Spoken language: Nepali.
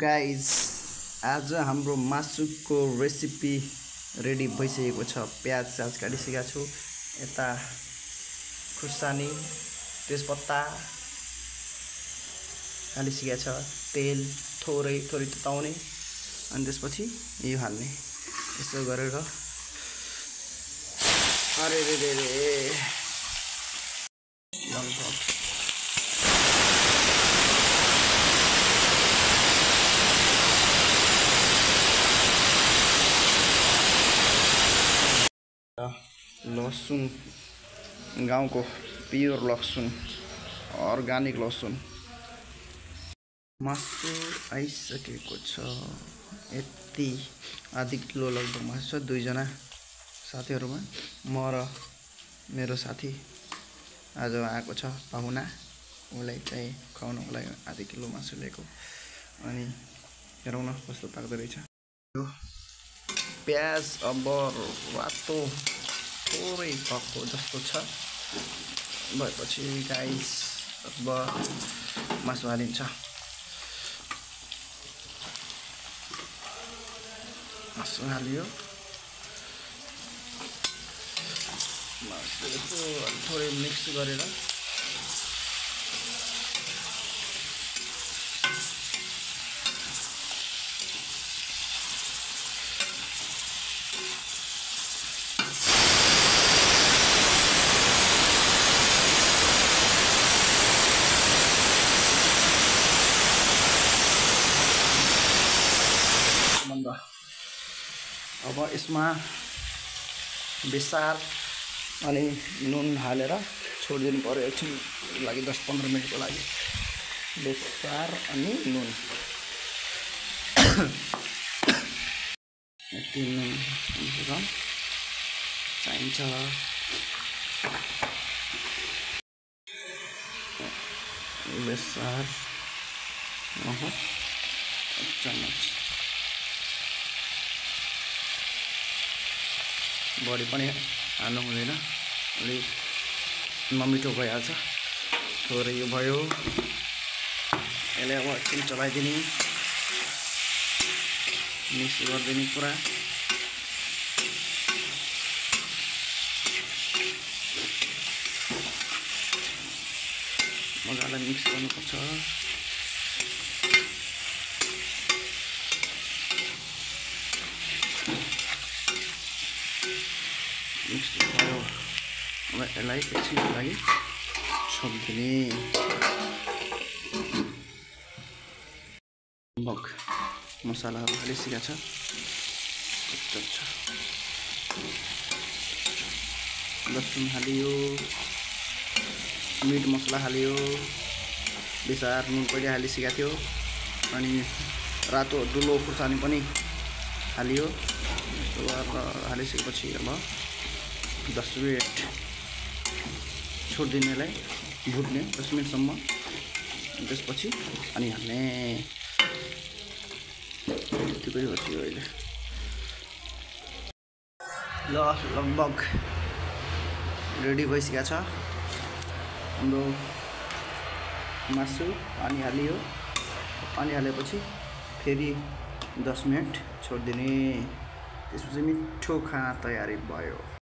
गाइज आज हाम्रो मासुको रेसिपी रेडी भइसकेको छ। प्याज काटिसकेको छु। यता खुर्सानी तेजपत्ता हालिसकेको छ। तेल थोरै तताउने अनि त्यसपछि यो हाल्ने। यसो गरेर अरे लसुन, गाउँको प्योर लसुन, अर्गानिक लसुन। मासु आइसकेको छ। यति आधी किलो लगभग मासु छ। दुईजना साथीहरुमा म र मेरो साथी आज आएको छ पाहुना। उलाई चाहिँ खुवाउनको लागि आधी किलो मासु ल्याएको। अनि हेरौँ न कस्तो पाक्दो रहेछ। यो प्याज अब रातो थोरै पक्को जस्तो छ। भएपछि गाइस अब मासु हालिन्छ। मासु हालियो। मासु थोरै मिक्स गरेर अब यसमा बेसार अनि नुन हालेर छोडिदिनु पर्यो। एकछिन लागि 10-15 मिनेटको लागि बेसार अनि नुन। यति नुन चाहिन्छ। बेसार 1 चम्मच। बढी पनि हाल्नु हुँदैन, अलिक नमिठो भइहाल्छ। थोरै यो भयो। यसलाई अब एकछिन चलाइदिने, मिक्स गरिदिने पुरा। मजाले मिक्स गर्नुपर्छ। मिक्स भयो। अब यसलाई एकछिनको लागि छोडिदिने। मसलाहरू हालिसकेको छ। लसुन हालियो, मिट मसला हालियो, बेसार नुन पहिले हालिसकेको थियो। अनि रातो दुलो खुर्सानी पनि हालियो। यस्तो गरेर हालिसकेपछि अब 10 मिनट छोडिदिनेलाई भुट्ने 10 मिनटसम्म। त्यसपछि अनि हाल्ने। त्यतिकै बस्यो अहिले। ल लगभग रेडी भइसकेको छ हाम्रो मासु। पानी हालियो। पानी हालेपछि फेरि 10 मिनट छोडिदिने। त्यसपछि मिठो खाना तयारी भयो।